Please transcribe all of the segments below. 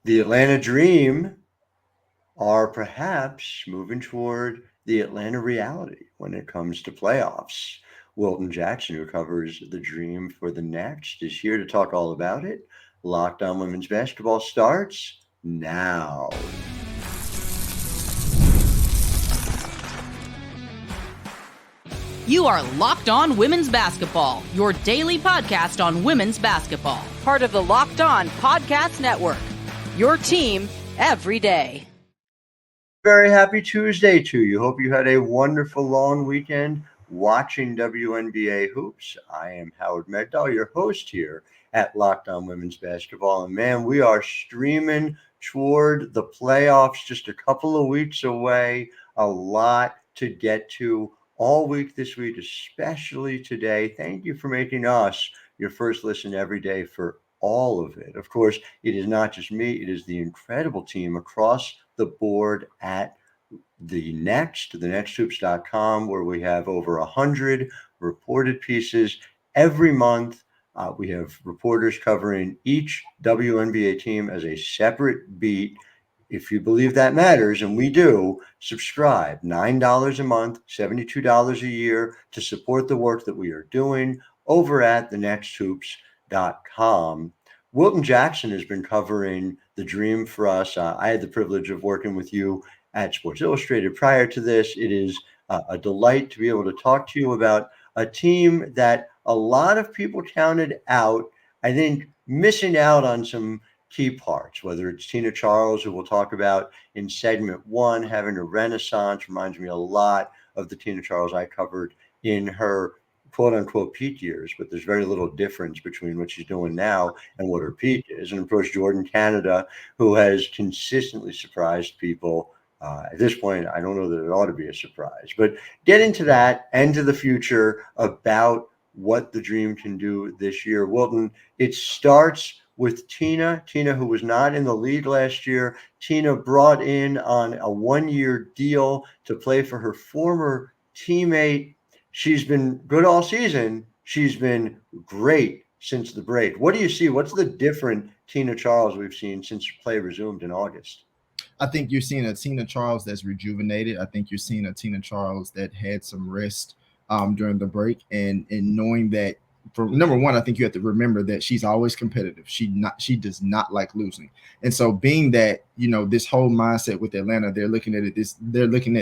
The Atlanta Dream are perhaps moving toward the Atlanta reality when it comes to playoffs. Wilton Jackson, who covers the Dream for the Next, is here to talk all about it. Locked On Women's Basketball starts now. You are Locked On Women's Basketball, your daily podcast on women's basketball. Part of the Locked On Podcast Network, your team every day. Very happy Tuesday to you. Hope you had a wonderful long weekend watching WNBA hoops. I am Howard Megdal, your host here at Locked On Women's Basketball. And man, we are streaming toward the playoffs, just a couple of weeks away. A lot to get to all week this week, especially today. Thank you for making us your first listen every day for all of it. Of course, it is not just me, it is the incredible team across the board at the Next, thenexthoops.com, where we have over 100 reported pieces every month. We have reporters covering each WNBA team as a separate beat. If you believe that matters, and we do, subscribe. $9 a month, $72 a year to support the work that we are doing over at thenexthoops.com. Wilton Jackson has been covering the Dream for us. I had the privilege of working with you at Sports Illustrated prior to this. It is a delight to be able to talk to you about a team that a lot of people counted out, I think, missing out on some key parts, whether it's Tina Charles, who we'll talk about in segment one, having a renaissance, reminds me a lot of the Tina Charles I covered in her quote unquote peak years, but there's very little difference between what she's doing now and what her peak is. And of course, Jordin Canada, who has consistently surprised people. At this point, I don't know that it ought to be a surprise, but get into that and to the future about what the Dream can do this year. Wilton, it starts with Tina, who was not in the league last year. Tina brought in on a one-year deal to play for her former teammate. She's been good all season. She's been great since the break. What do you see? What's the different Tina Charles we've seen since play resumed in August? I think you're seeing a Tina Charles that's rejuvenated. I think you're seeing a Tina Charles that had some rest during the break, and knowing that, for number one, I think you have to remember that she's always competitive. She does not like losing. And so being that, this whole mindset with Atlanta, they're looking at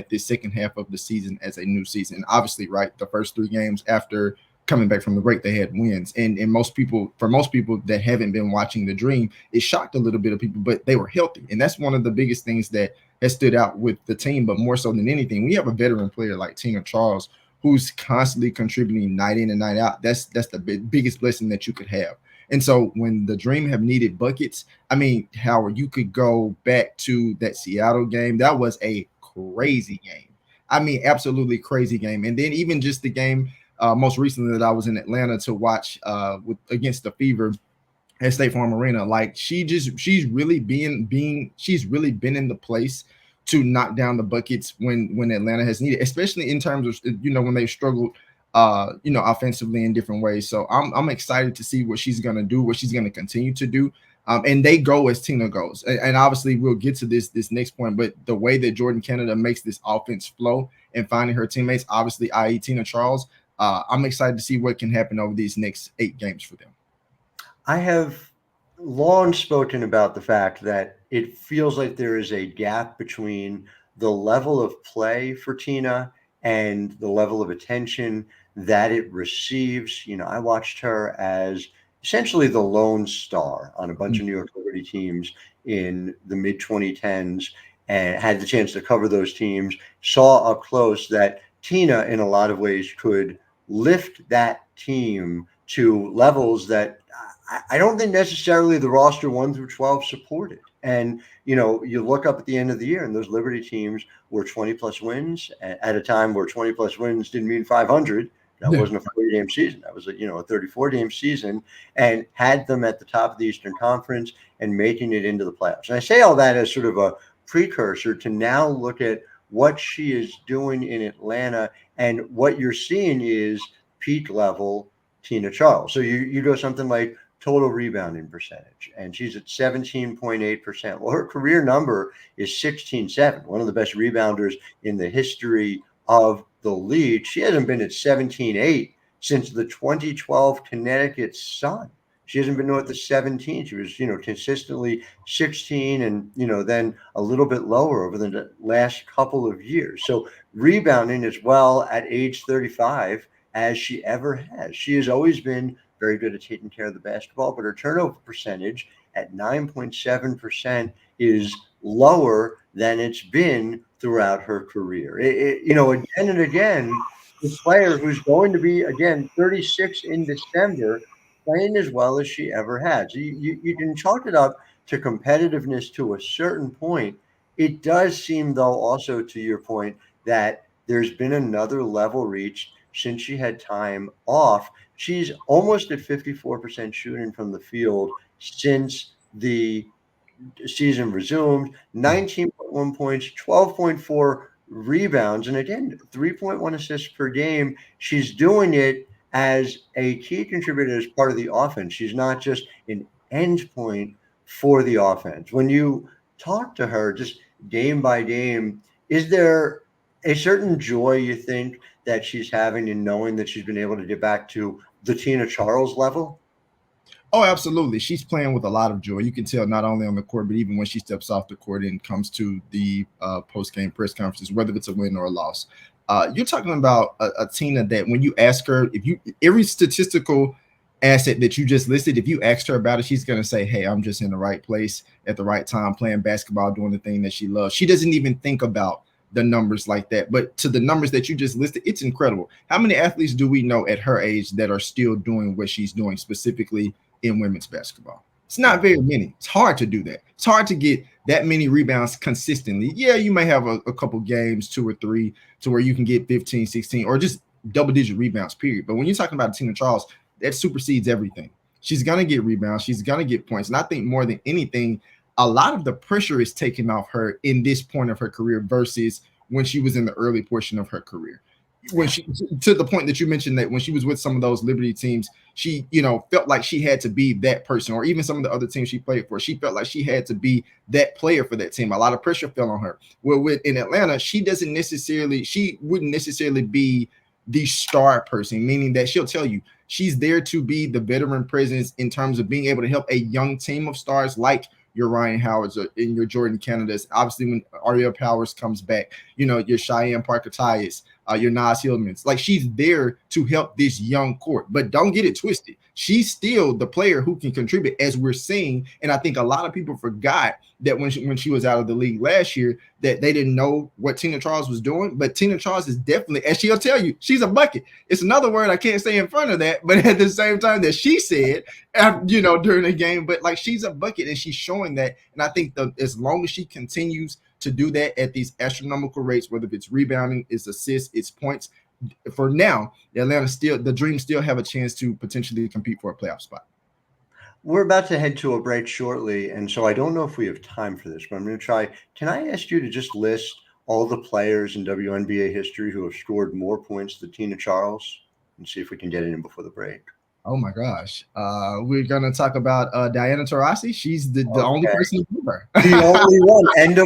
this second half of the season as a new season. And obviously, right, the first three games after coming back from the break, they had wins. And most people that haven't been watching the Dream, it shocked a little bit of people, but they were healthy. And that's one of the biggest things that has stood out with the team. But more so than anything, we have a veteran player like Tina Charles, who's constantly contributing night in and night out. That's the biggest blessing that you could have. And so when the Dream have needed buckets, I mean, Howard, you could go back to that Seattle game. That was a crazy game. I mean, absolutely crazy game. And then even just the game most recently that I was in Atlanta to watch against the Fever at State Farm Arena. Like, she's really been in the place to knock down the buckets when Atlanta has needed, especially in terms of, when they struggled, offensively in different ways. So I'm excited to see what she's going to do, what she's going to continue to do. And they go as Tina goes. And obviously we'll get to this next point, but the way that Jordin Canada makes this offense flow and finding her teammates, obviously, i.e. Tina Charles, I'm excited to see what can happen over these next 8 games for them. I have long spoken about the fact that it feels like there is a gap between the level of play for Tina and the level of attention that it receives. I watched her as essentially the lone star on a bunch of New York Liberty teams in the mid 2010s, and had the chance to cover those teams, saw up close that Tina in a lot of ways could lift that team to levels that I don't think necessarily the roster 1 through 12 supported. And, you look up at the end of the year and those Liberty teams were 20 plus wins at a time where 20 plus wins didn't mean 500. That wasn't a 40-game season. That was a 34-game season, and had them at the top of the Eastern Conference and making it into the playoffs. And I say all that as sort of a precursor to now look at what she is doing in Atlanta, and what you're seeing is peak level Tina Charles. So you go something like total rebounding percentage, and she's at 17.8%. Well, her career number is 16.7, one of the best rebounders in the history of the league. She hasn't been at 17.8 since the 2012 Connecticut Sun. She hasn't been at the 17. She was, consistently 16 and, then a little bit lower over the last couple of years. So rebounding as well at age 35 as she ever has. She has always been very good at taking care of the basketball, but her turnover percentage at 9.7% is lower than it's been throughout her career. Again and again, this player who's going to be, again, 36 in December, playing as well as she ever has. You can chalk it up to competitiveness to a certain point. It does seem, though, also to your point, that there's been another level reached since she had time off. She's almost at 54% shooting from the field since the season resumed, 19.1 points, 12.4 rebounds, and again, 3.1 assists per game. She's doing it as a key contributor as part of the offense. She's not just an end point for the offense. When you talk to her just game by game, is there a certain joy you think that she's having in knowing that she's been able to get back to the Tina Charles level? Oh, absolutely. She's playing with a lot of joy. You can tell not only on the court, but even when she steps off the court and comes to the post-game press conferences, whether it's a win or a loss. You're talking about a Tina that when you ask her, every statistical asset that you just listed, if you asked her about it, she's going to say, hey, I'm just in the right place at the right time, playing basketball, doing the thing that she loves. She doesn't even think about the numbers like that. But to the numbers that you just listed, it's incredible. How many athletes do we know at her age that are still doing what she's doing specifically in women's basketball? It's not very many. It's hard to do that. It's hard to get that many rebounds consistently. Yeah, you may have a couple games, 2 or 3, to where you can get 15, 16, or just double-digit rebounds, period. But when you're talking about Tina Charles, that supersedes everything. She's going to get rebounds. She's going to get points. And I think more than anything, a lot of the pressure is taken off her in this point of her career versus when she was in the early portion of her career. When she, to the point that you mentioned, that when she was with some of those Liberty teams, she, felt like she had to be that person, or even some of the other teams she played for, she felt like she had to be that player for that team. A lot of pressure fell on her. Well, in Atlanta, she wouldn't necessarily be the star person, meaning that she'll tell you she's there to be the veteran presence in terms of being able to help a young team of stars like your Rhyne Howards and your Jordin Canadas. Obviously, when Ariel Powers comes back, your Cheyenne Parker-Tyus, your Nas Hillmans. Like, she's there to help this young court. But don't get it twisted. She's still the player who can contribute, as we're seeing. And I think a lot of people forgot that when she was out of the league last year, that they didn't know what Tina Charles was doing. But Tina Charles is definitely, as she'll tell you, she's a bucket. It's another word I can't say in front of that, but at the same time that she said, during the game, but like, she's a bucket and she's showing that. And I think as long as she continues to do that at these astronomical rates, whether it's rebounding, it's assists, it's points, for now, the Dream still have a chance to potentially compete for a playoff spot. We're about to head to a break shortly, and so I don't know if we have time for this, but I'm going to try. Can I ask you to just list all the players in WNBA history who have scored more points than Tina Charles, and see if we can get it in before the break? Oh my gosh. We're going to talk about Diana Taurasi. She's the only person to do her. The only one. End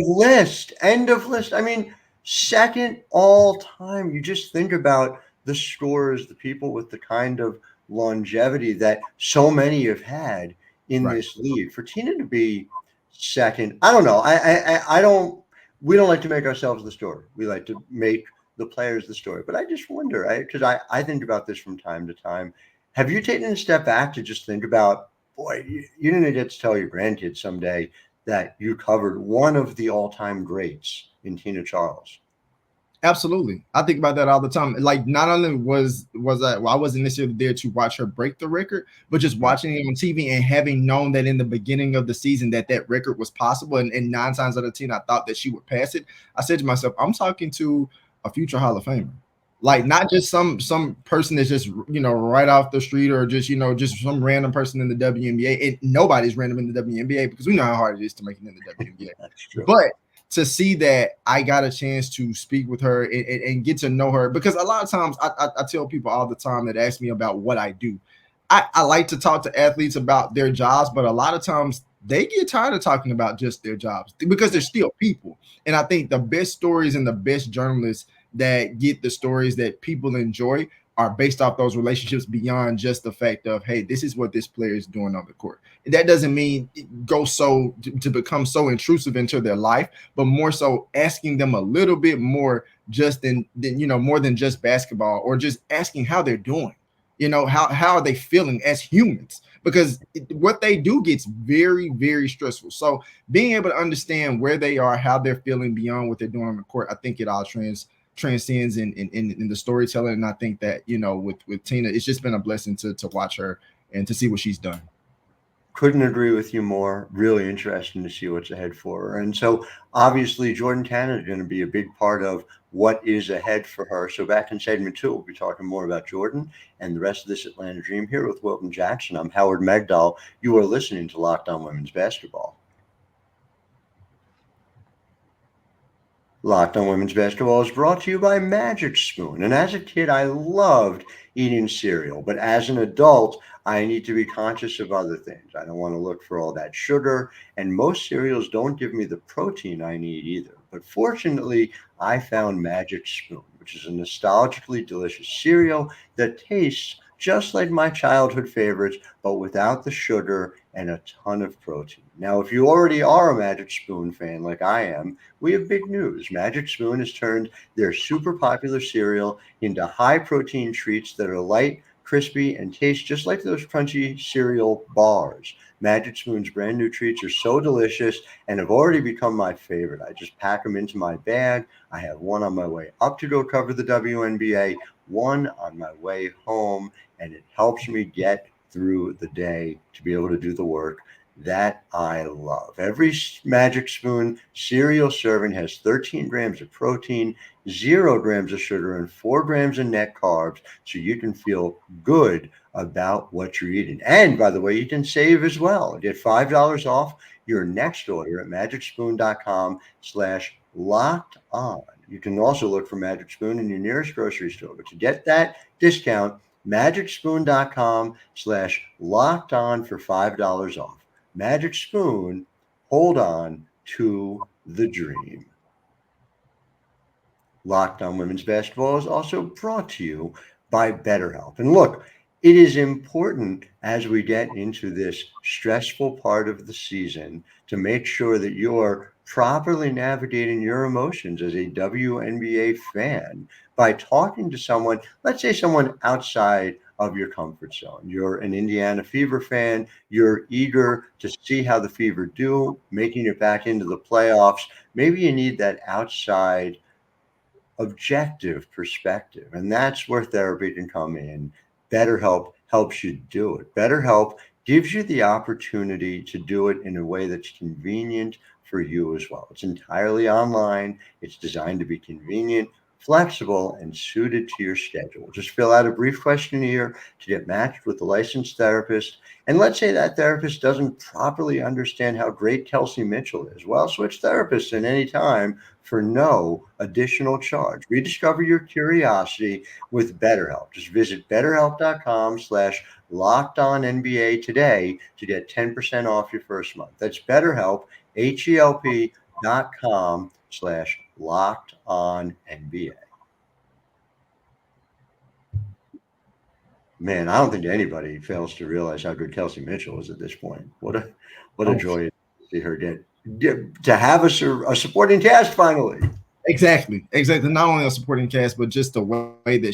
of list. I mean, second all time. You just think about the scorers, the people with the kind of longevity that so many have had in this league. For Tina to be second, I don't know. We don't like to make ourselves the story. We like to make the players the story. But I just wonder, because I think about this from time to time. Have you taken a step back to just think about, boy, you're going to get to tell your grandkids someday that you covered one of the all-time greats in Tina Charles? Absolutely. I think about that all the time. Like, not only I wasn't necessarily there to watch her break the record, but just watching it on TV and having known that in the beginning of the season that record was possible. And 9 times out of 10, I thought that she would pass it. I said to myself, I'm talking to a future Hall of Famer. Like, not just some person that's just, right off the street, or just, just some random person in the WNBA. And nobody's random in the WNBA, because we know how hard it is to make it in the WNBA. That's true. But to see that I got a chance to speak with her and get to know her, because a lot of times I tell people all the time that ask me about what I do. I like to talk to athletes about their jobs, but a lot of times they get tired of talking about just their jobs because they're still people. And I think the best stories and the best journalists that get the stories that people enjoy are based off those relationships beyond just the fact of, hey, this is what this player is doing on the court. And that doesn't mean it goes so to become so intrusive into their life, but more so asking them a little bit more just than more than just basketball, or just asking how they're doing. How are they feeling as humans? Because what they do gets very, very stressful. So being able to understand where they are, how they're feeling beyond what they're doing on the court, I think it all transcends in the storytelling. And I think that, with Tina, it's just been a blessing to watch her and to see what she's done. Couldn't agree with you more. Really interesting to see what's ahead for her. And so obviously Jordin Canada is going to be a big part of what is ahead for her. So back in segment 2, we'll be talking more about Jordin and the rest of this Atlanta Dream here with Wilton Jackson. I'm Howard Megdal. You are listening to Locked On Women's Basketball. Locked On Women's Basketball is brought to you by Magic Spoon. And as a kid, I loved eating cereal. But as an adult, I need to be conscious of other things. I don't want to look for all that sugar. And most cereals don't give me the protein I need either. But fortunately, I found Magic Spoon, which is a nostalgically delicious cereal that tastes just like my childhood favorites, but without the sugar and a ton of protein. Now, if you already are a Magic Spoon fan like I am, we have big news. Magic Spoon has turned their super popular cereal into high protein treats that are light, crispy, and taste just like those crunchy cereal bars. Magic Spoon's brand new treats are so delicious and have already become my favorite. I just pack them into my bag. I have one on my way up to go cover the WNBA, one on my way home, and it helps me get through the day to be able to do the work that I love. Every Magic Spoon cereal serving has 13 grams of protein, 0 grams of sugar, and 4 grams of net carbs, so you can feel good about what you're eating. And by the way, you can save as well. Get $5 off your next order at magicspoon.com/locked on. You can also look for Magic Spoon in your nearest grocery store. But to get that discount, magicspoon.com/locked on for $5 off. Magic Spoon, hold on to the dream. Locked On Women's Basketball is also brought to you by BetterHelp. And look, it is important as we get into this stressful part of the season to make sure that you're properly navigating your emotions as a WNBA fan by talking to someone, let's say someone outside of your comfort zone. You're an Indiana Fever fan. You're eager to see how the Fever do, making it back into the playoffs. Maybe you need that outside objective perspective, and that's where therapy can come in. BetterHelp helps you do it. BetterHelp gives you the opportunity to do it in a way that's convenient for you as well. It's entirely online. It's designed to be convenient, flexible, and suited to your schedule. Just fill out a brief questionnaire to get matched with a licensed therapist. And let's say that therapist doesn't properly understand how great Kelsey Mitchell is. Well, switch therapists at any time for no additional charge. Rediscover your curiosity with BetterHelp. Just visit betterhelp.com/lockedonnba today to get 10% off your first month. That's BetterHelp, HELP.com/lockedonnba. Man, I don't think anybody fails to realize how good Kelsey Mitchell is at this point. What a joy to see her get to have a supporting cast finally. Exactly. Not only a supporting cast, but just the way that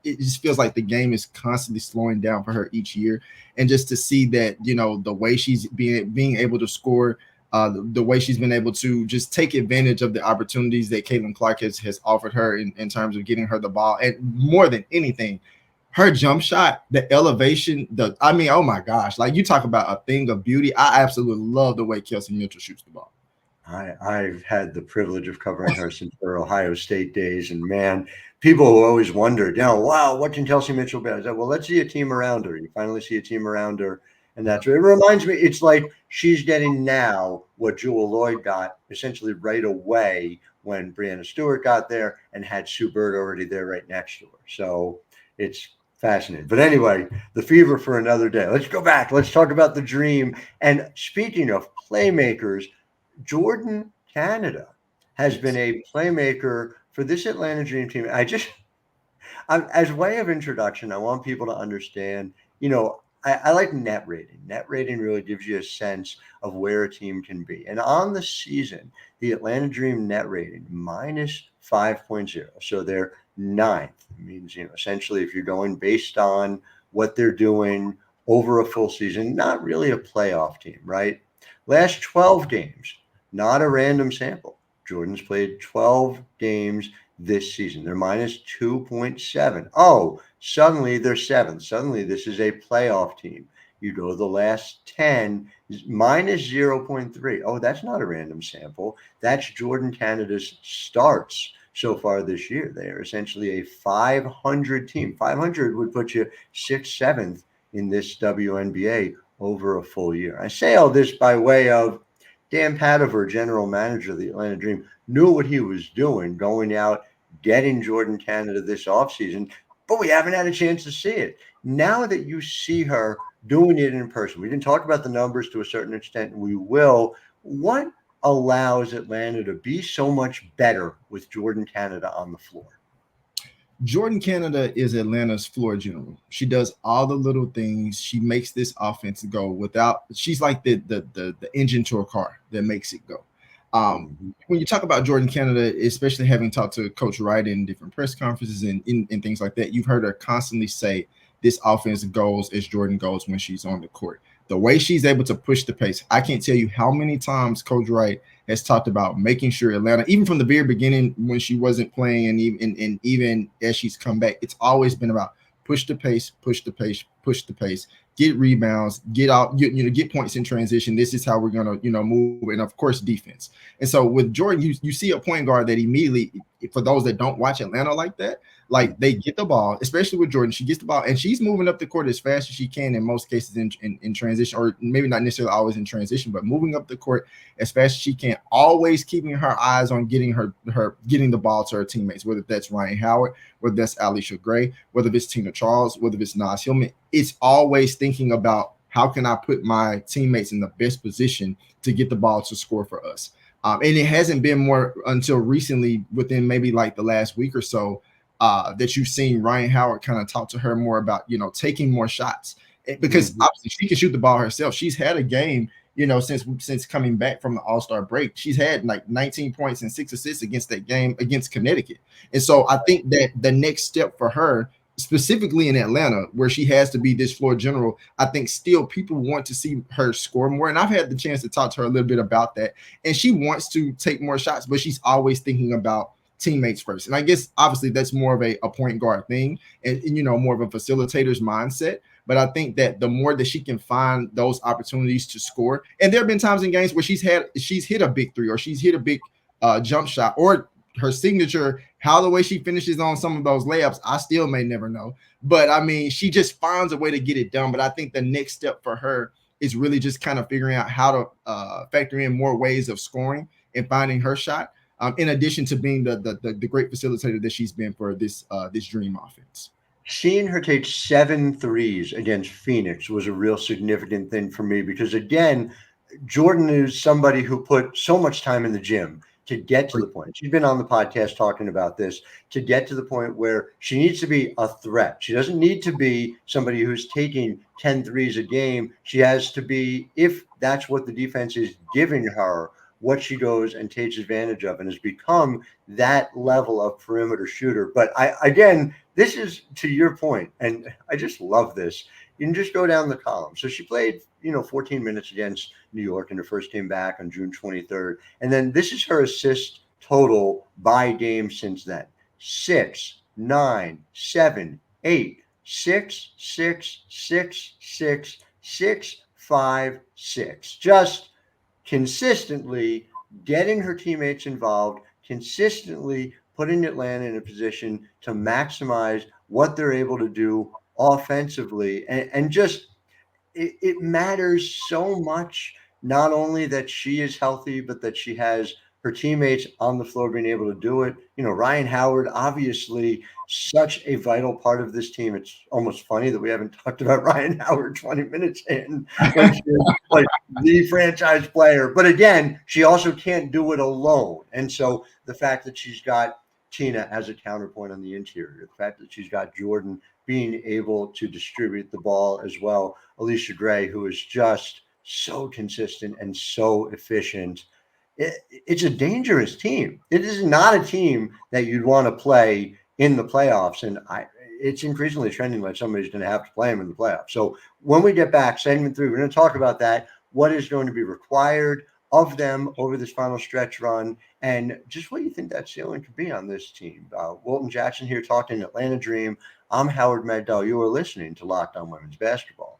it just feels like the game is constantly slowing down for her each year. And just to see that, the way she's being able to score, the way she's been able to just take advantage of the opportunities that Caitlin Clark has offered her in terms of getting her the ball. And more than anything, her jump shot, the elevation, oh my gosh, like you talk about a thing of beauty. I absolutely love the way Kelsey Mitchell shoots the ball. I've had the privilege of covering her since her Ohio State days. And man, people who always wondered, wow, what can Kelsey Mitchell be? I said, well, let's see a team around her. You finally see a team around her. And that's what it reminds me. It's like she's getting now what Jewel Lloyd got essentially right away when Brianna Stewart got there and had Sue Bird already there right next to her. So it's Fascinating. But anyway, the fever for another day. Let's go back. Let's talk about the dream. And speaking of playmakers, Jordin Canada has been Yes. a playmaker for this Atlanta Dream team. As way of introduction, I want people to understand, I like net rating. Net rating really gives you a sense of where a team can be. And on the season, the Atlanta Dream net rating minus 5.0. So they're ninth. It means, essentially if you're going based on what they're doing over a full season, not really a playoff team, right? Last 12 games, not a random sample. Jordan's played 12 games this season. They're minus 2.7. Oh, suddenly they're seventh. Suddenly this is a playoff team. You go to the last 10, minus 0.3. Oh, that's not a random sample. That's Jordin Canada's starts so far this year. They are essentially a 500 team. 500 would put you sixth, seventh in this WNBA over a full year. I say all this by way of Dan Padover, general manager of the Atlanta Dream, knew what he was doing, going out, getting Jordin Canada this offseason, but we haven't had a chance to see it. Now that you see her doing it in person, we can talk about the numbers to a certain extent, and we will. What allows Atlanta to be so much better with Jordin Canada on the floor? Jordin Canada is Atlanta's floor general. She does all the little things. She makes this offense go without. She's like the engine to a car that makes it go. When you talk about Jordin Canada, especially having talked to Coach Rhyne in different press conferences and things like that, you've heard her constantly say this offense goes as Jordin goes when she's on the court. The way she's able to push the pace, I can't tell you how many times Coach Rhyne has talked about making sure Atlanta, even from the very beginning when she wasn't playing, and even as she's come back, it's always been about push the pace, push the pace, push the pace, get rebounds, get out, get points in transition. This is how we're gonna, move, and of course defense. And so with Jordin, you see a point guard that immediately, for those that don't watch Atlanta like that, like they get the ball, especially with Jordin, she gets the ball and she's moving up the court as fast as she can in most cases in transition, or maybe not necessarily always in transition, but moving up the court as fast as she can, always keeping her eyes on getting the ball to her teammates, whether that's Ryan Howard, whether that's Allisha Gray, whether it's Tina Charles, whether it's Nas Hillman. It's always thinking about how can I put my teammates in the best position to get the ball to score for us. And it hasn't been more until recently, within maybe like the last week or so, that you've seen Ryan Howard kind of talk to her more about, taking more shots, because obviously she can shoot the ball herself. She's had a game, since coming back from the All-Star break. She's had like 19 points and 6 assists against that game against Connecticut. And so I think that the next step for her, specifically in Atlanta, where she has to be this floor general, I think still people want to see her score more. And I've had the chance to talk to her a little bit about that. And she wants to take more shots, but she's always thinking about teammates first. And I guess obviously that's more of a point guard thing and more of a facilitator's mindset. But I think that the more that she can find those opportunities to score, and there have been times in games where she's hit a big three, or she's hit a big jump shot, or her signature, how the way she finishes on some of those layups, I still may never know. But I mean, she just finds a way to get it done. But I think the next step for her is really just kind of figuring out how to factor in more ways of scoring and finding her shot. In addition to being the great facilitator that she's been for this Dream offense. Seeing her take 7 threes against Phoenix was a real significant thing for me because, again, Jordin is somebody who put so much time in the gym to get to the point. She's been on the podcast talking about this, to get to the point where she needs to be a threat. She doesn't need to be somebody who's taking 10 threes a game. She has to be, if that's what the defense is giving her, what she goes and takes advantage of, and has become that level of perimeter shooter. But again, this is to your point, and I just love this. You can just go down the column. So she played, 14 minutes against New York in her first game back on June 23rd. And then this is her assist total by game since then. 6, 9, 7, 8, 6, 6, 6, 6, 6, 5, 6. Just consistently getting her teammates involved, consistently putting Atlanta in a position to maximize what they're able to do offensively. And just, it matters so much, not only that she is healthy, but that she has her teammates on the floor being able to do it. Rhyne Howard, obviously such a vital part of this team. It's almost funny that we haven't talked about Rhyne Howard 20 minutes in when she's like the franchise player. But again, she also can't do it alone. And so the fact that she's got Tina as a counterpoint on the interior, the fact that she's got Jordin being able to distribute the ball as well, Allisha Gray, who is just so consistent and so efficient. It's a dangerous team. It is not a team that you'd want to play in the playoffs. And it's increasingly trending like somebody's going to have to play them in the playoffs. So when we get back, segment 3, we're going to talk about that, what is going to be required of them over this final stretch run, and just what you think that ceiling could be on this team. Wilton Jackson here talking Atlanta Dream. I'm Howard Megdal. You are listening to Locked On Women's Basketball.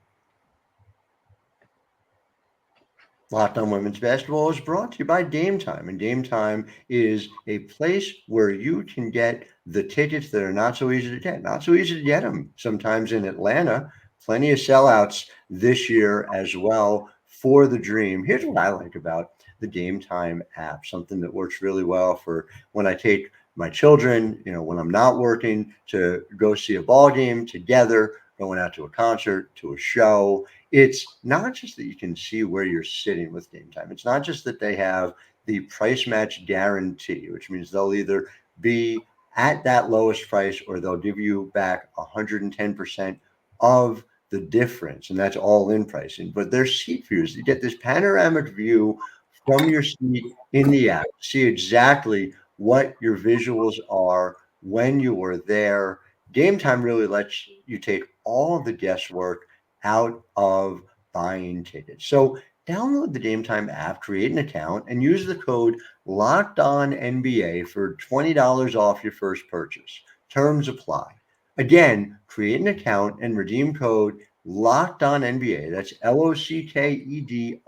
Locked On Women's Basketball is brought to you by Game Time, and Game Time is a place where you can get the tickets that are not so easy to get. Not so easy to get them sometimes in Atlanta. Plenty of sellouts this year as well for the Dream. Here's what I like about the Game Time app, something that works really well for when I take my children, when I'm not working, to go see a ball game together, going out to a concert, to a show. It's not just that you can see where you're sitting with Game Time. It's not just that they have the price match guarantee, which means they'll either be at that lowest price or they'll give you back 110% of the difference. And that's all in pricing. But their seat views, you get this panoramic view from your seat in the app, see exactly what your visuals are when you were there. Game Time really lets you take all the guesswork out of buying tickets. So download the Game Time app, create an account, and use the code LOCKEDONNBA for $20 off your first purchase. Terms apply. Again, create an account and redeem code LOCKEDONNBA. That's LOCKEDON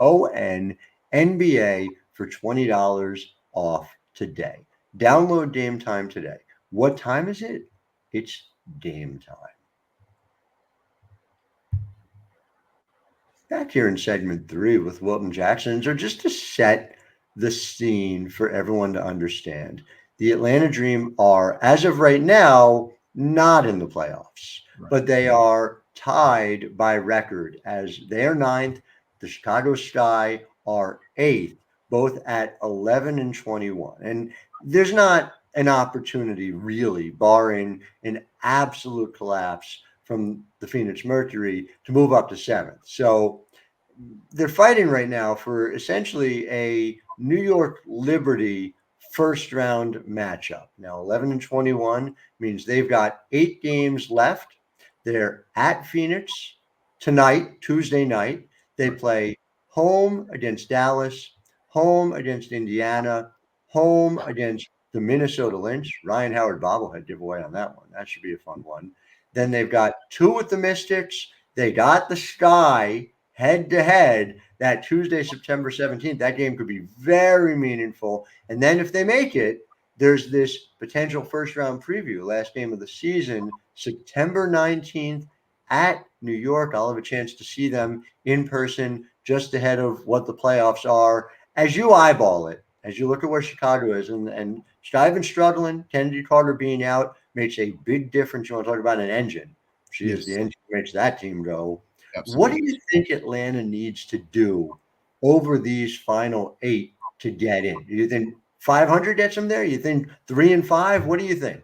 NBA for $20 off today. Download Game Time today. What time is it? It's game time. Back here in segment 3 with Wilton Jackson, or just to set the scene for everyone to understand. The Atlanta Dream are, as of right now, not in the playoffs, but they are tied by record as they are 9th. The Chicago Sky are 8th, both at 11-21. And there's not an opportunity really, barring an absolute collapse from the Phoenix Mercury, to move up to 7th. So they're fighting right now for essentially a New York Liberty first round matchup. Now 11-21 means they've got 8 games left. They're at Phoenix tonight, Tuesday night. They play home against Dallas, home against Indiana, home against the Minnesota Lynx. Rhyne Howard bobblehead giveaway on that one. That should be a fun one. Then they've got 2 with the Mystics. They got the Sky head-to-head that Tuesday, September 17th. That game could be very meaningful. And then if they make it, there's this potential first-round preview, last game of the season, September 19th at New York. I'll have a chance to see them in person just ahead of what the playoffs are. As you eyeball it, as you look at where Chicago is, and Sky been struggling, Kennedy Carter being out makes a big difference. You want to talk about an engine. She is the engine that makes that team go. Absolutely. What do you think Atlanta needs to do over these final 8 to get in? Do you think 500 gets them there? You think 3 and 5? What do you think?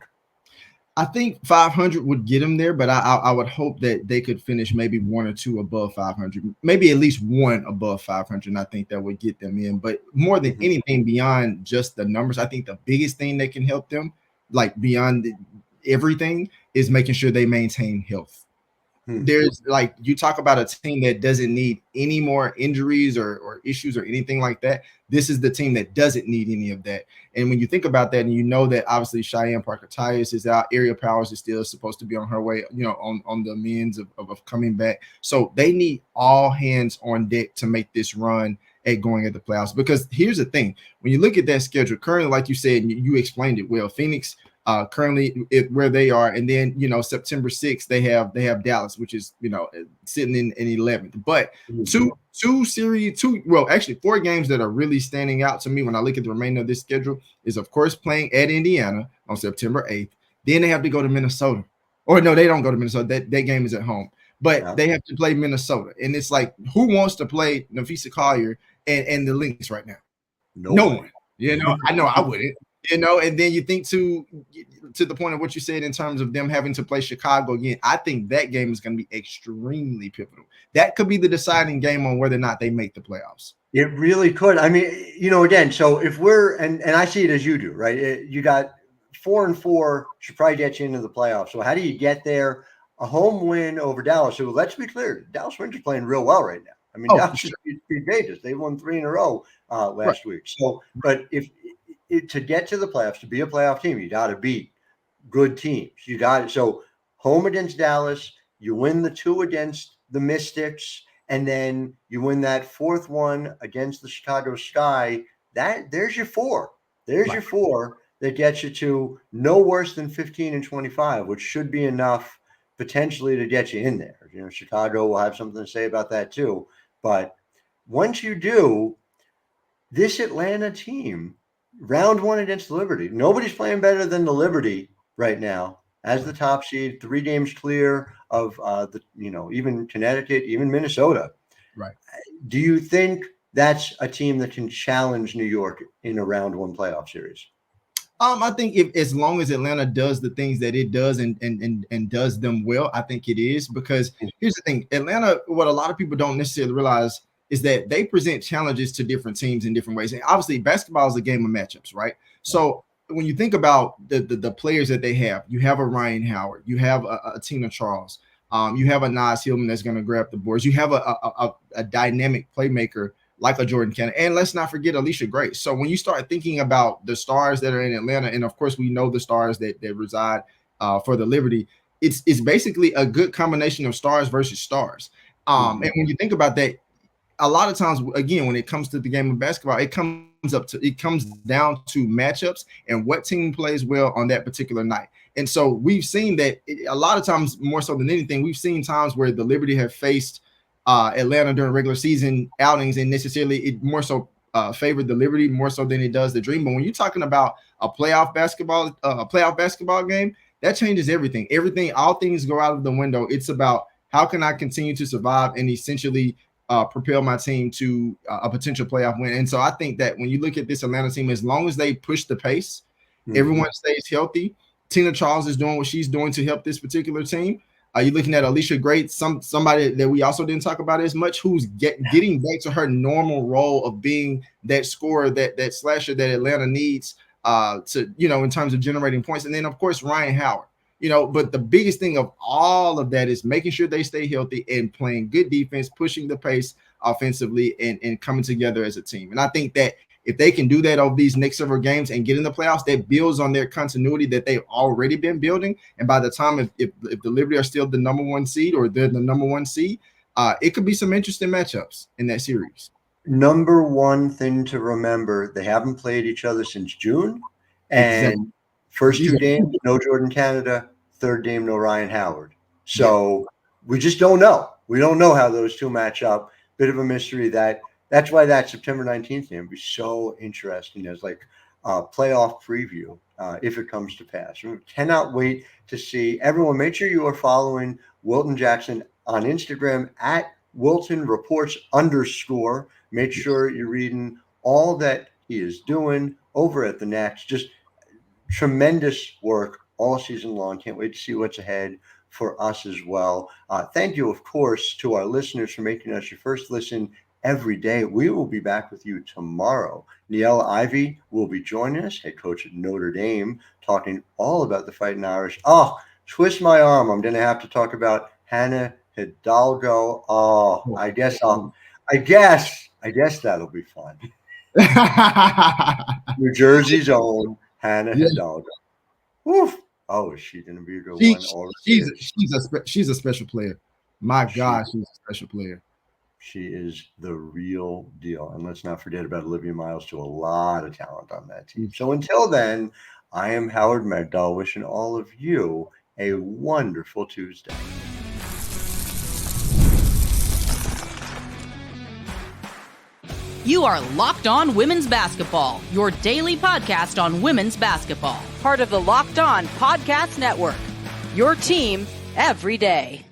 I think 500 would get them there, but I would hope that they could finish maybe 1 or 2 above 500, maybe at least 1 above 500. And I think that would get them in. But more than anything beyond just the numbers, I think the biggest thing that can help them, like beyond everything, is making sure they maintain health. There's, like, you talk about a team that doesn't need any more injuries or issues or anything like that. This is the team that doesn't need any of that. And when you think about that, and you know that obviously Cheyenne Parker-Tyus is out, Ariel Powers is still supposed to be on her way, on the means of coming back. So they need all hands on deck to make this run at going at the playoffs. Because here's the thing, when you look at that schedule currently, like you said, and you explained it well, Phoenix currently where they are, and then September 6th they have Dallas, which is sitting in 11th. But actually 4 games that are really standing out to me when I look at the remainder of this schedule is, of course, playing at Indiana on September 8th. Then they have to go to Minnesota, or no, they don't go to Minnesota. That game is at home, but they have to play Minnesota, and it's like, who wants to play Nafisa Collier and the Lynx right now? No one. I know I wouldn't. And then you think to the point of what you said in terms of them having to play Chicago again. I think that game is going to be extremely pivotal. That could be the deciding game on whether or not they make the playoffs. It really could. I mean, again, so if we're and I see it as you do, right? You got 4-4 should probably get you into the playoffs. So how do you get there? A home win over Dallas. So let's be clear, Dallas Rangers are playing real well right now. I mean, Dallas is contagious. They won 3 in a row last week. So, but if to get to the playoffs, to be a playoff team, you got to beat good teams. You got it. So home against Dallas, you win the 2 against the Mystics, and then you win that 4th one against the Chicago Sky. There's your 4. There's your 4 that gets you to no worse than 15-25, which should be enough potentially to get you in there. Chicago will have something to say about that too. But once you do, this Atlanta team, round 1 against the Liberty, nobody's playing better than the Liberty right now as the top seed, 3 games clear of even Connecticut, even Minnesota. Right. Do you think that's a team that can challenge New York in a round 1 playoff series? I think as long as Atlanta does the things that it does and does them well, I think it is, because here's the thing. Atlanta, what a lot of people don't necessarily realize is that they present challenges to different teams in different ways. And obviously basketball is a game of matchups, right? So when you think about the players that they have, you have a Ryan Howard, you have a Tina Charles, you have a Nas Hillman that's going to grab the boards, you have a dynamic playmaker like a Jordin Canada, and let's not forget Allisha Grace. So when you start thinking about the stars that are in Atlanta, and of course we know the stars that reside for the Liberty, it's basically a good combination of stars versus stars. And when you think about that, a lot of times, again, when it comes to the game of basketball, it comes down to matchups and what team plays well on that particular night. And so we've seen that a lot of times, more so than anything, we've seen times where the Liberty have faced Atlanta during regular season outings, and necessarily it more so favored the Liberty more so than it does the Dream. But when you're talking about a playoff basketball game, that changes everything. All things go out of the window. It's about, how can I continue to survive and essentially propel my team to a potential playoff win. And so I think that when you look at this Atlanta team, as long as they push the pace, everyone stays healthy. Tina Charles is doing what she's doing to help this particular team. You're looking at Allisha Grace, somebody that we also didn't talk about as much, who's getting back to her normal role of being that scorer, that slasher that Atlanta needs to, in terms of generating points. And then, of course, Ryan Howard. But the biggest thing of all of that is making sure they stay healthy and playing good defense, pushing the pace offensively, and coming together as a team. And I think that if they can do that over these next several games and get in the playoffs, that builds on their continuity that they've already been building. And by the time, if the Liberty are still the number 1 seed, or they're the number 1 seed, it could be some interesting matchups in that series. Number 1 thing to remember, they haven't played each other since June. And first 2 games, no Jordin Canada. 3rd game, no Ryan Howard. So we just don't know. We don't know how those 2 match up. Bit of a mystery. That's why that September 19th game will be so interesting as like a playoff preview if it comes to pass. We cannot wait to see. Everyone, make sure you are following Wilton Jackson on Instagram at Wilton Reports _. Make sure you're reading all that he is doing over at the Nexr. Just tremendous work all season long. Can't wait to see what's ahead for us as well. Thank you, of course, to our listeners for making us your first listen every day. We will be back with you tomorrow. Niella Ivey will be joining us, head coach at Notre Dame, talking all about the Fighting Irish. Oh, twist my arm. I'm going to have to talk about Hannah Hidalgo. Oh, I guess that'll be fun. New Jersey's own Hannah Hidalgo. Woof. Oh, is she going to be the one? She's a special player. My God, she's a special player. She is the real deal. And let's not forget about Olivia Miles, too. A lot of talent on that team. So until then, I am Howard Megdal, wishing all of you a wonderful Tuesday. You are Locked On Women's Basketball, your daily podcast on women's basketball. Part of the Locked On Podcast Network. Your team every day.